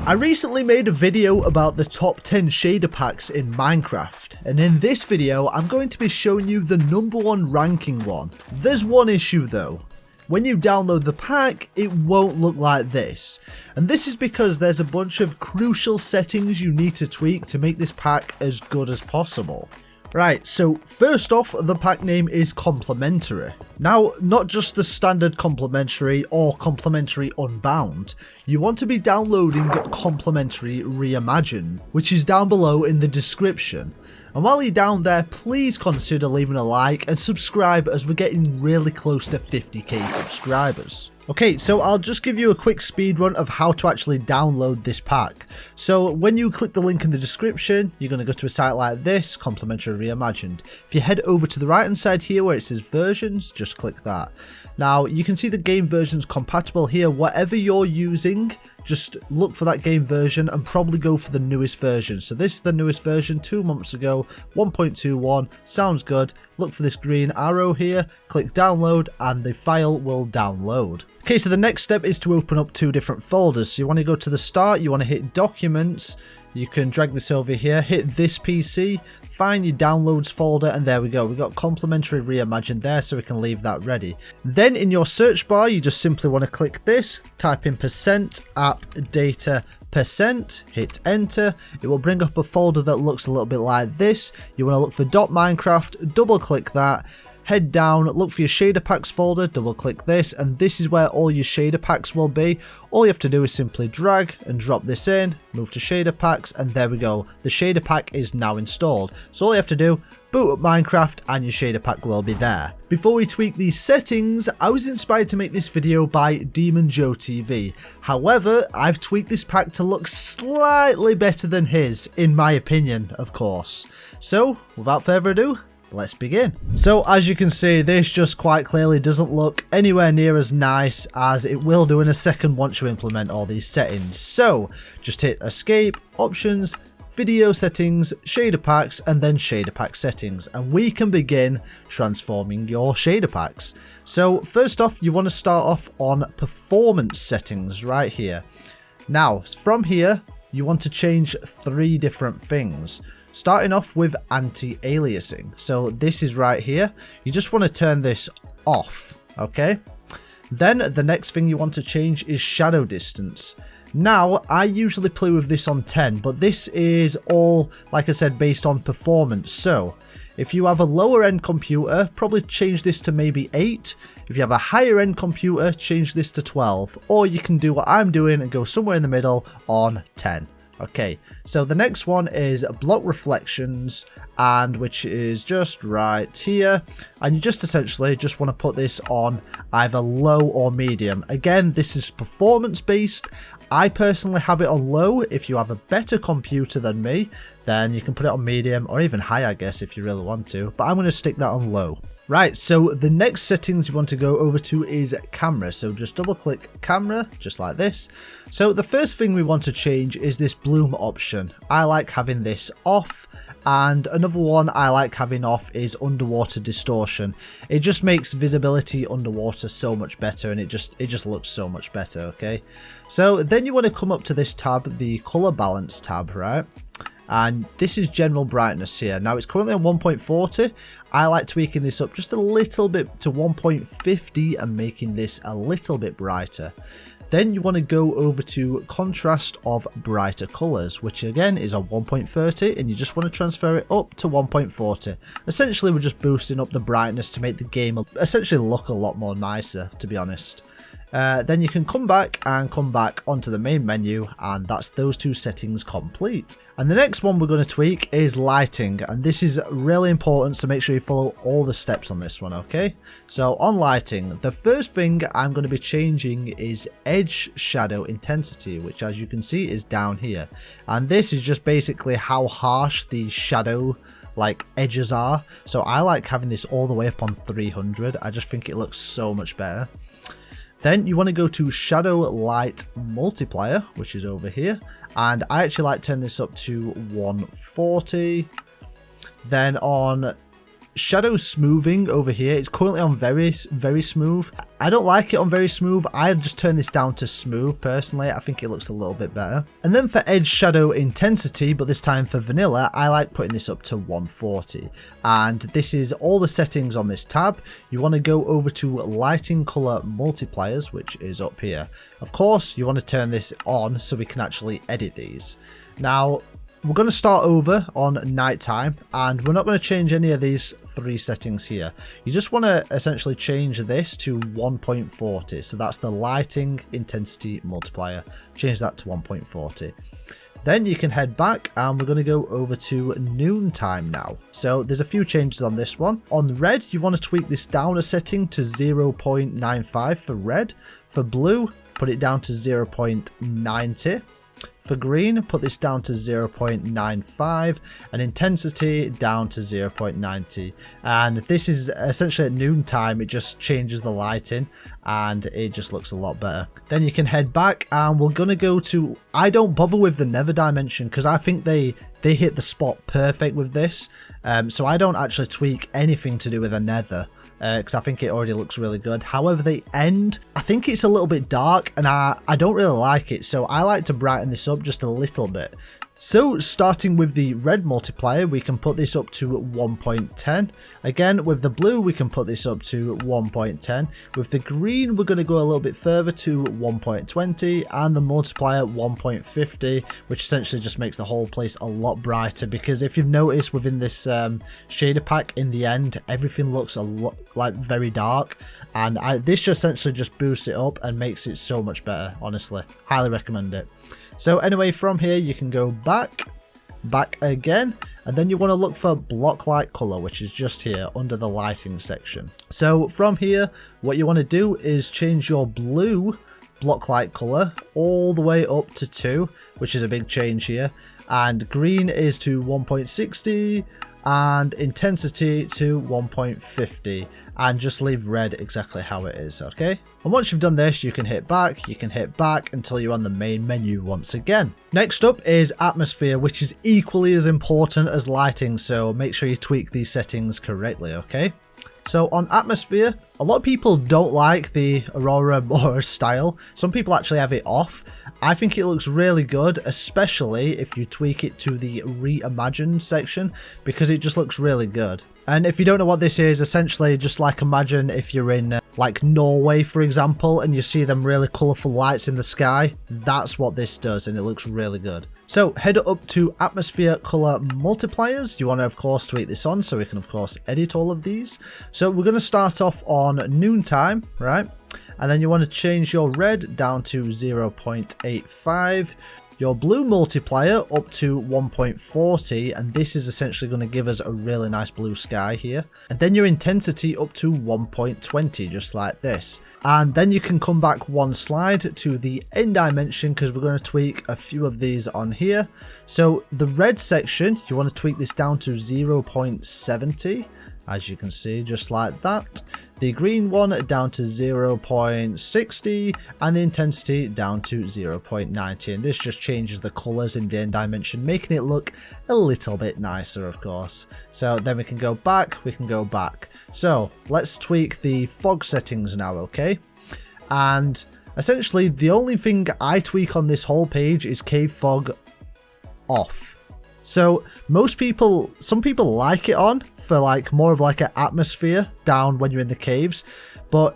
I recently made a video about the top 10 shader packs in Minecraft, and in this video I'm going to be showing you the #1 ranking one. There's one issue though. When you download the pack, it won't look like this, and this is because there's a bunch of crucial settings you need to tweak to make this pack as good as possible. Right, so first off, the pack name is complementary. Now, not just the standard complementary or complementary unbound, you want to be downloading complementary reimagined, which is down below in the description. And while you're down there, please consider leaving a like and subscribe as we're getting really close to 50k subscribers. Okay, so I'll just give you a quick speed run of how to actually download this pack. So when you click the link in the description, you're going to go to a site like this, Complementary Reimagined. If you head over to the right hand side here where it says versions, just click that. Now you can see the game versions compatible here. Whatever you're using, just look for that game version and probably go for the newest version. So this is the newest version, 2 months ago, 1.21, sounds good. Look for this green arrow here, click download and the file will download. Okay, so the next step is to open up 2 different folders. So you want to go to the start, you want to hit documents, you can drag this over here, hit this PC, find your downloads folder, and there we go. We've got complementary reimagined there, so we can leave that ready. Then in your search bar, you just simply want to click this, type in %appdata%, hit enter. It will bring up a folder that looks a little bit like this. You want to look for .minecraft, double click that. Head down, look for your shader packs folder, double click this, and this is where all your shader packs will be. All you have to do is simply drag and drop this in, move to shader packs, and there we go. The shader pack is now installed. So all you have to do, boot up Minecraft and your shader pack will be there. Before we tweak these settings, I was inspired to make this video by Demon Joe TV. However, I've tweaked this pack to look slightly better than his, in my opinion, of course. So without further ado, let's begin. So as you can see, this just quite clearly doesn't look anywhere near as nice as it will do in a second once you implement all these settings. So just hit escape, options, video settings, shader packs, and then shader pack settings, and we can begin transforming your shader packs. So first off, you want to start off on performance settings right here. Now from here, you want to change 3 different things. Starting off with anti-aliasing. So this is right here. You just want to turn this off, okay? Then the next thing you want to change is shadow distance. Now, I usually play with this on 10, but this is all, like I said, based on performance. So if you have a lower end computer, probably change this to maybe 8. If you have a higher end computer, change this to 12. Or you can do what I'm doing and go somewhere in the middle on 10. Okay, so the next one is block reflections, and which is just right here, and you just essentially just want to put this on either low or medium. Again, this is performance based. I personally have it on low. If you have a better computer than me, then you can put it on medium or even high, I guess, if you really want to, but I'm going to stick that on low. Right, so the next settings you want to go over to is camera. So just double click camera, just like this. So the first thing we want to change is this bloom option. I like having this off, and another one I like having off is underwater distortion. It just makes visibility underwater so much better, and it just looks so much better, okay? So then you want to come up to this tab, the color balance tab, right? And this is general brightness here. Now it's currently on 1.40. I like tweaking this up just a little bit to 1.50 and making this a little bit brighter. Then you want to go over to contrast of brighter colors, which again is on 1.30, and you just want to transfer it up to 1.40. Essentially, we're just boosting up the brightness to make the game essentially look a lot more nicer, to be honest. Then you can come back onto the main menu, and that's those 2 settings complete. And the next one we're going to tweak is lighting, and this is really important, so make sure you follow all the steps on this one, okay? So on lighting, the first thing I'm going to be changing is edge shadow intensity, which as you can see is down here. And this is just basically how harsh the shadow like edges are. So I like having this all the way up on 300. I just think it looks so much better. Then you want to go to Shadow Light Multiplier, which is over here, and I actually like turn this up to 140. Then on shadow smoothing over here, it's currently on very smooth. I don't like it on very smooth. I just turn this down to smooth personally. I think it looks a little bit better. And then for edge shadow intensity, but this time for vanilla, I like putting this up to 140. And this is all the settings on this tab. You want to go over to lighting color multipliers, which is up here. Of course, you want to turn this on so we can actually edit these. Now, we're going to start over on nighttime, and we're not going to change any of these 3 settings here. You just want to essentially change this to 1.40. So that's the lighting intensity multiplier. Change that to 1.40. Then you can head back, and we're going to go over to noontime now. So there's a few changes on this one. On red, you want to tweak this down a setting to 0.95 for red. For blue, put it down to 0.90. For green, put this down to 0.95 and intensity down to 0.90. And this is essentially at noontime, it just changes the lighting and it just looks a lot better. Then you can head back, and we're going to go to, I don't bother with the Nether Dimension because I think they hit the spot perfect with this. So I don't actually tweak anything to do with a Nether. Because I think it already looks really good. However, the end, I think it's a little bit dark and I don't really like it. So I like to brighten this up just a little bit. So starting with the red multiplier, we can put this up to 1.10. Again, with the blue, we can put this up to 1.10. With the green, we're going to go a little bit further to 1.20 and the multiplier 1.50, which essentially just makes the whole place a lot brighter, because if you've noticed within this shader pack, in the end, everything looks a lot like very dark, and this just essentially just boosts it up and makes it so much better. Honestly, highly recommend it. So anyway, from here you can go back again, and then you want to look for block light color, which is just here under the lighting section. So from here, what you want to do is change your blue block light color all the way up to 2, which is a big change here, and green is to 1.60 and intensity to 1.50, and just leave red exactly how it is. Okay, and once you've done this, you can hit back until you're on the main menu once again. Next up is atmosphere, which is equally as important as lighting, so make sure you tweak these settings correctly. Okay, so on atmosphere, a lot of people don't like the Aurora Borealis style. Some people actually have it off. I think it looks really good, especially if you tweak it to the reimagined section, because it just looks really good. And if you don't know what this is, essentially just like imagine if you're in like Norway, for example, and you see them really colourful lights in the sky. That's what this does, and it looks really good. So head up to atmosphere color multipliers. You want to of course tweak this on so we can of course edit all of these. So we're going to start off on noontime, right? And then you want to change your red down to 0.85. Your blue multiplier up to 1.40, and this is essentially going to give us a really nice blue sky here. And then your intensity up to 1.20, just like this. And then you can come back one slide to the end dimension, because we're going to tweak a few of these on here. So the red section, you want to tweak this down to 0.70, as you can see, just like that. The green one down to 0.60 and the intensity down to 0.90, and this just changes the colors in the end dimension, making it look a little bit nicer, of course. So then we can go back. So let's tweak the fog settings now, okay? And essentially the only thing I tweak on this whole page is cave fog off. So some people like it on for like more of like an atmosphere down when you're in the caves, but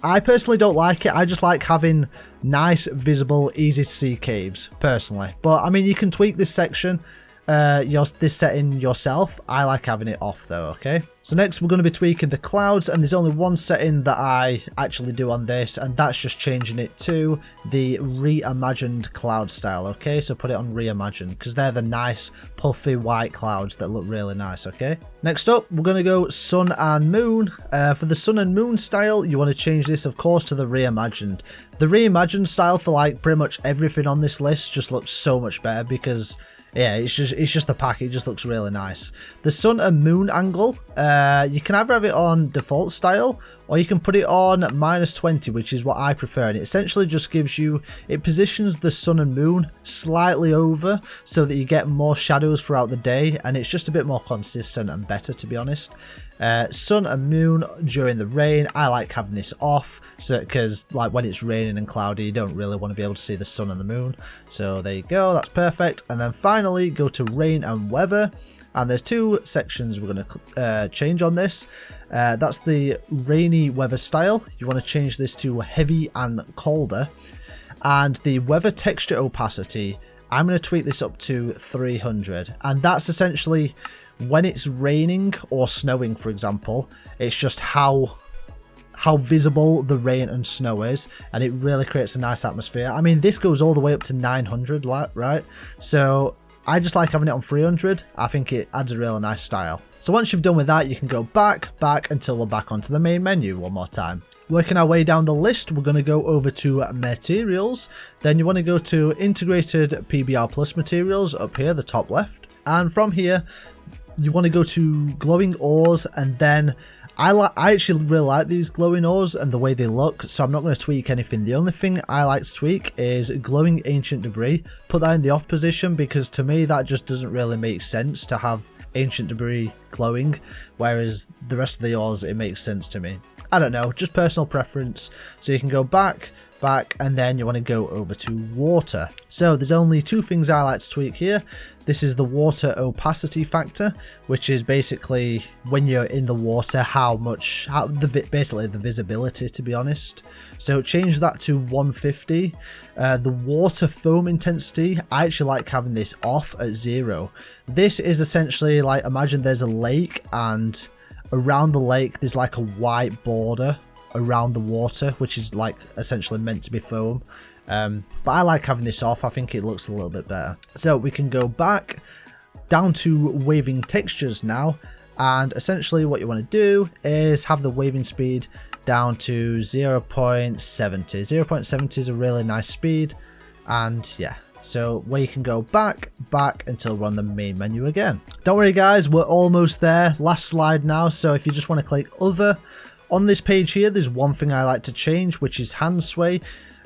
I personally don't like it. I just like having nice, visible, easy to see caves personally. But I mean, you can tweak this section, this setting yourself. I like having it off though, okay? So next we're going to be tweaking the clouds, and there's only one setting that I actually do on this, and that's just changing it to the reimagined cloud style, okay? So put it on reimagined, because they're the nice puffy white clouds that look really nice, okay? Next up, we're going to go sun and moon. For the sun and moon style, you want to change this, of course, to the reimagined. The reimagined style for like pretty much everything on this list just looks so much better, because yeah, it's just the pack. It just looks really nice. The sun and moon angle, you can either have it on default style or you can put it on -20, which is what I prefer, and it essentially just gives you, it positions the sun and moon slightly over so that you get more shadows throughout the day, and it's just a bit more consistent and better, to be honest. Sun and moon during the rain, I like having this off, so because like when it's raining and cloudy you don't really want to be able to see the sun and the moon. So there you go, that's perfect. And then finally go to rain and weather, and there's two sections we're going to change on this. That's the rainy weather style. You want to change this to heavy and colder, and the weather texture opacity, I'm going to tweak this up to 300, and that's essentially when it's raining or snowing, for example, it's just how visible the rain and snow is, and it really creates a nice atmosphere. I mean, this goes all the way up to 900, right? So I just like having it on 300. I think it adds a really nice style. So once you've done with that, you can go back until we're back onto the main menu one more time. Working our way down the list, we're going to go over to materials. Then you want to go to integrated PBR plus materials up here, the top left. And from here, you want to go to glowing ores, and then I actually really like these glowing ores and the way they look, so I'm not going to tweak anything. The only thing I like to tweak is glowing ancient debris. Put that in the off position, because to me that just doesn't really make sense to have ancient debris glowing, whereas the rest of the ores, it makes sense to me. I don't know, just personal preference. So you can go back, and then you want to go over to water. So there's only two things I like to tweak here. This is the water opacity factor, which is basically when you're in the water, basically the visibility, to be honest. So change that to 150. The water foam intensity, I actually like having this off at 0. This is essentially like, imagine there's a lake, and around the lake there's like a white border around the water, which is like essentially meant to be foam. But I like having this off. I think it looks a little bit better. So we can go back down to waving textures now, and essentially what you want to do is have the waving speed down to 0.70. 0.70 is a really nice speed, and yeah. So where you can go back until we're on the main menu again. Don't worry guys, we're almost there. Last slide now. So if you just want to click other, on this page here, there's one thing I like to change, which is hand sway.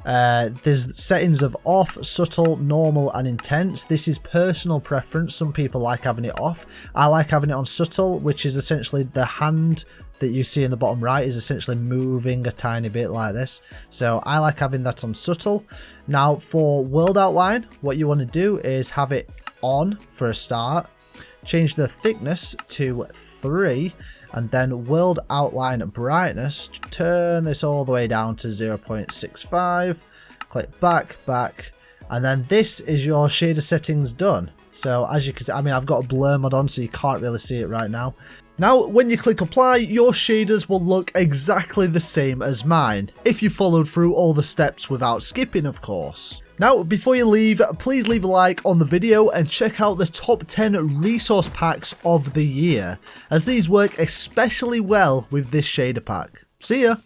There's settings of off, subtle, normal, and intense. This is personal preference. Some people like having it off. I like having it on subtle, which is essentially the hand that you see in the bottom right is essentially moving a tiny bit like this. So I like having that on subtle. Now for world outline, what you want to do is have it on for a start. Change the thickness to 3, and then world outline brightness, turn this all the way down to 0.65, click back, and then this is your shader settings done. So as you can see, I mean, I've got a blur mod on, so you can't really see it right now. Now, when you click apply, your shaders will look exactly the same as mine, if you followed through all the steps without skipping, of course. Now, before you leave, please leave a like on the video and check out the top 10 resource packs of the year, as these work especially well with this shader pack. See ya!